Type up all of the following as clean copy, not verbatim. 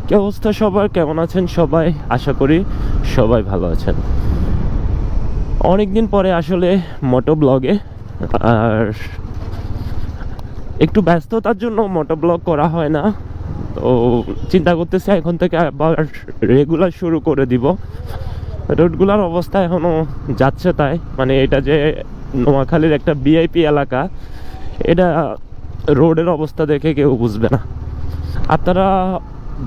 কি অবস্থা সবার, কেমন আছেন সবাই? আশা করি সবাই ভালো আছেন। অনেকদিন পরে আসলে মোটো ব্লগে, আর একটু ব্যস্ততার জন্য মোটো ব্লগ করা হয় না। তো চিন্তা করতেছি এখন থেকে আবার রেগুলার শুরু করে দিব। রোডগুলোর অবস্থা এখনো যাচ্ছে তাই, মানে এটা যে নোয়াখালীর একটা ভিআইপি এলাকা, এটা রোডের অবস্থা দেখে কেউ বুঝবে না। আপনারা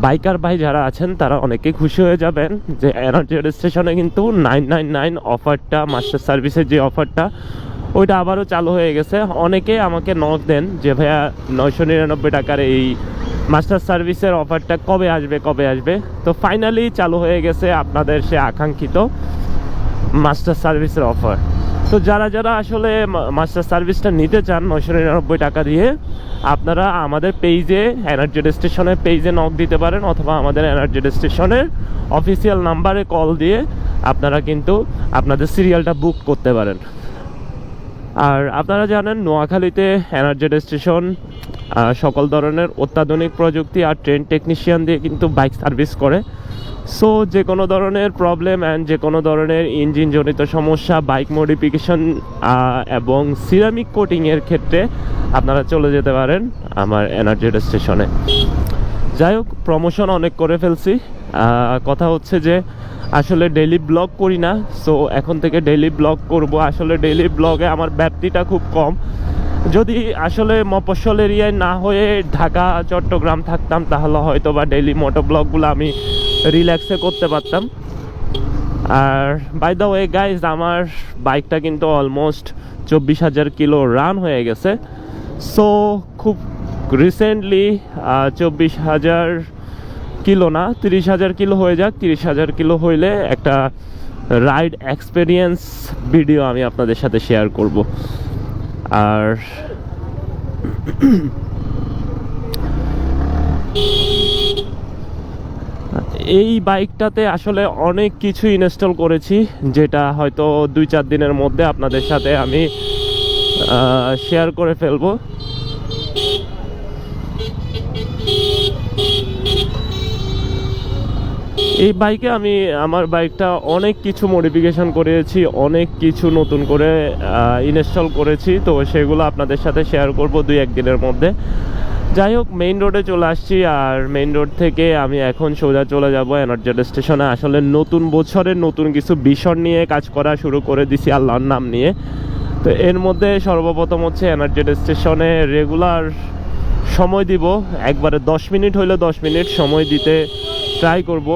বাইকার ভাই যারা আছেন তারা অনেকে খুশি হয়ে যাবেন যে এনার্জি স্টেশনে কিন্তু 999 অফারটা, মাস্টার সার্ভিসের যে অফারটা, ওইটা আবারও চালু হয়ে গেছে। অনেকে আমাকে নক দেন যে ভাইয়া 999 টাকার এই মাস্টার সার্ভিসের অফারটা কবে আসবে। তো ফাইনালি চালু হয়ে গেছে আপনাদের সে আকাঙ্ক্ষিত মাস্টার সার্ভিসের অফার। তো যারা যারা আসলে মাস্টার সার্ভিসটা নিতে চান 999 টাকা দিয়ে, আপনারা আমাদের পেজে, এনার্জি স্টেশনের পেজে নক দিতে পারেন, অথবা আমাদের এনার্জি স্টেশনের অফিসিয়াল নাম্বারে কল দিয়ে আপনারা কিন্তু আপনাদের সিরিয়ালটা বুক করতে পারেন। আর আপনারা জানেন নোয়াখালীতে এনার্জি স্টেশন সকল ধরনের অত্যাধুনিক প্রযুক্তি আর ট্রেন টেকনিশিয়ান দিয়ে কিন্তু বাইক সার্ভিস করে। সো যে কোনো ধরনের প্রবলেম অ্যান্ড যে কোনো ধরনের ইঞ্জিনজনিত সমস্যা, বাইক মডিফিকেশন এবং সিরামিক কোটিংয়ের ক্ষেত্রে আপনারা চলে যেতে পারেন আমার এনার্জি স্টেশনে। যাই হোক, প্রমোশন অনেক করে ফেলছি। কথা হচ্ছে যে আসলে ডেইলি ব্লগ করি না, সো এখন থেকে ডেইলি ব্লগ করব। আসলে ডেইলি ব্লগে আমার ব্যাপ্তিটা খুব কম। যদি আসলে মফস্বল এরিয়ায় না হয়ে ঢাকা চট্টগ্রাম থাকতাম, তাহলে হয়তো বা ডেইলি মোটো ব্লগগুলো আমি রিল্যাক্সে করতে পারতাম। আর বাই দ্য ওয়ে গাইজ, আমার বাইকটা কিন্তু অলমোস্ট 24,000 কিলো রান হয়ে গেছে। সো খুব রিসেন্টলি 24,000 কিলো না, 30,000 কিলো হয়ে যাক। 30,000 কিলো হইলে একটা রাইড এক্সপেরিয়েন্স ভিডিও আমি আপনাদের সাথে শেয়ার করব। আর এই বাইকটাতে আসলে অনেক কিছু ইনস্টল করেছি, যেটা হয়তো 2-4 দিনের মধ্যে আপনাদের সাথে আমি শেয়ার করে ফেলবো। এই বাইকে আমি আমার বাইকটা অনেক কিছু মডিফিকেশন করেছি, অনেক কিছু নতুন করে ইনস্টল করেছি। তো সেগুলো আপনাদের সাথে শেয়ার করব 2-1 দিনের মধ্যে। যাই হোক, মেইন রোডে চলে আসছি, আর মেইন রোড থেকে আমি এখন সোজা চলে যাব এনার্জি স্টেশনে। আসলে নতুন বছরের নতুন কিছু ভিশন নিয়ে কাজ করা শুরু করে দিছি আল্লাহর নাম নিয়ে। তো এর মধ্যে সর্বপ্রথম হচ্ছে এনার্জি স্টেশনে রেগুলার সময় দিব। একবারে 10 মিনিট হইলে 10 মিনিট সময় দিতে ট্রাই করব।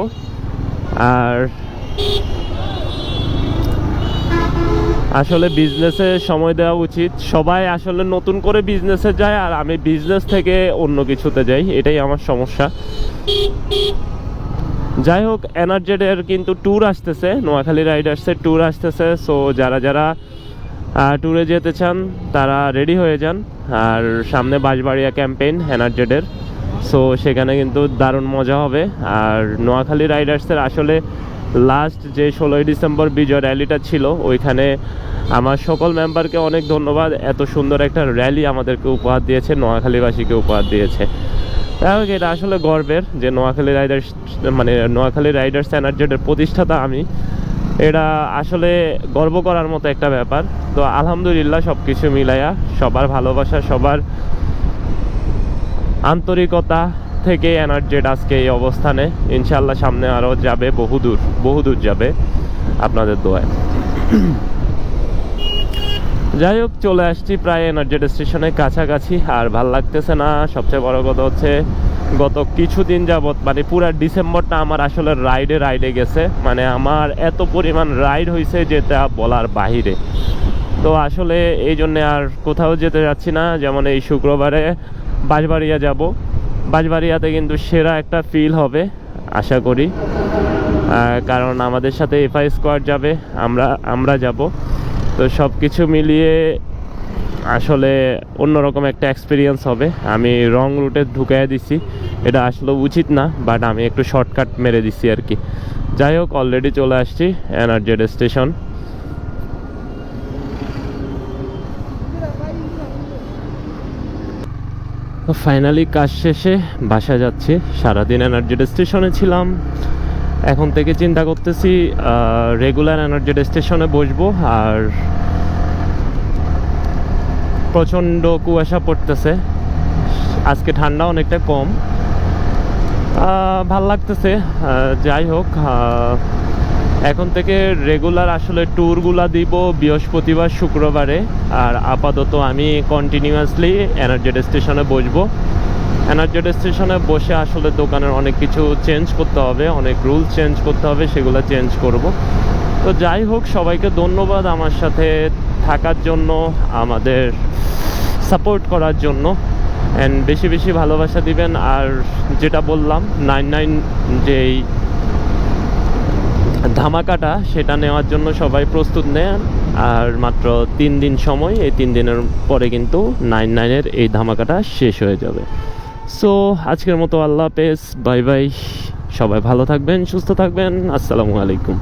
আর আসলে বিজনেসে সময় দেওয়া উচিত। সবাই আসলে নতুন করে বিজনেসে যায়, আর আমি বিজনেস থেকে অন্য কিছুতে যাই, এটাই আমার সমস্যা। যাই হোক, এনার্জেডের কিন্তু ট্যুর আসতেছে, নোয়াখালী রাইডার্সের ট্যুর আসতেছে। সো যারা যারা ট্যুরে যেতে চান তারা রেডি হয়ে যান। আর সামনে বাঁশবাড়িয়া ক্যাম্পেইন এনার্জেডের, সো সেখানে কিন্তু দারুণ মজা হবে। আর নোয়াখালী রাইডার্সের আসলে লাস্ট যে 16ই ডিসেম্বর বিজয় র্যালিটা ছিল, ওইখানে আমার সকল মেম্বারকে অনেক ধন্যবাদ। এত সুন্দর একটা র্যালি আমাদেরকে উপহার দিয়েছে, নোয়াখালীবাসীকে উপহার দিয়েছে। তাই হোক, এটা আসলে গর্বের যে নোয়াখালী রাইডার্স, মানে নোয়াখালী রাইডার্স এনার্জেডের প্রতিষ্ঠাতা আমি। এটা আসলে গর্ব করার মতো একটা ব্যাপার। তো আলহামদুলিল্লাহ, সব কিছু মিলাইয়া সবার ভালোবাসা, সবার আন্তরিকতা থেকে এনার্জেড আজকে এই অবস্থানে। ইনশাল্লাহ সামনে আরও যাবে, বহুদূর যাবে আপনাদের দোয়ায়। যাই হোক, চলে আসছি প্রায় এনার্জেড স্টেশনের কাছাকাছি, আর ভাল লাগতেছে না। সবচেয়ে বড় কথা হচ্ছে গত কিছুদিন যাবৎ, মানে পুরা ডিসেম্বরটা আমার আসলে রাইডে গেছে। মানে আমার এত পরিমাণ রাইড হয়েছে যেটা বলার বাহিরে। তো আসলে এই জন্যে আর কোথাও যেতে যাচ্ছি না। যেমন এই শুক্রবারে বাঁশবাড়িয়া যাব। বাঁশবাড়িয়াতে কিন্তু সেরা একটা ফিল হবে আশা করি, কারণ আমাদের সাথে এফআই স্কোয়াড যাবে, আমরা যাব। তো সব কিছু মিলিয়ে আসলে অন্যরকম একটা এক্সপিরিয়েন্স হবে। আমি রং রুটে ঢুকাইয়া দিছি, এটা আসলে উচিত না, বাট আমি একটু শর্টকাট মেরে দিছি আর কি। যাই হোক, অলরেডি চলে আসছি এনার্জেড স্টেশন। তো ফাইনালি কাজ শেষে বাসায় যাচ্ছি। সারাদিন এনার্জি স্টেশনে ছিলাম, এখন থেকে চিন্তা করতেছি রেগুলার এনার্জি স্টেশনে বসবো। আর প্রচণ্ড কুয়াশা পড়তেছে, আজকে ঠান্ডা অনেকটা কম, ভাল লাগতেছে। যাই হোক, এখন থেকে রেগুলার আসলে ট্যুরগুলা দিব বৃহস্পতিবার শুক্রবারে। আর আপাতত আমি কন্টিনিউয়াসলি এনার্জি স্টেশনে বসবো। এনার্জি স্টেশনে বসে আসলে দোকানের অনেক কিছু চেঞ্জ করতে হবে, অনেক রুল চেঞ্জ করতে হবে, সেগুলো চেঞ্জ করব। তো যাই হোক, সবাইকে ধন্যবাদ আমার সাথে থাকার জন্য, আমাদের সাপোর্ট করার জন্য, অ্যান্ড বেশি বেশি ভালোবাসা দিবেন। আর যেটা বললাম 99 যেই ধামাকাটা, সেটা নেওয়ার জন্য সবাই প্রস্তুত নেন। আর মাত্র 3 দিন সময়, এই 3 দিনের পরে কিন্তু 99-এর এই ধামাকাটা শেষ হয়ে যাবে। সো আজকের মতো আল্লাহ হাফেজ, বাই বাই। সবাই ভালো থাকবেন, সুস্থ থাকবেন। আসসালামু আলাইকুম।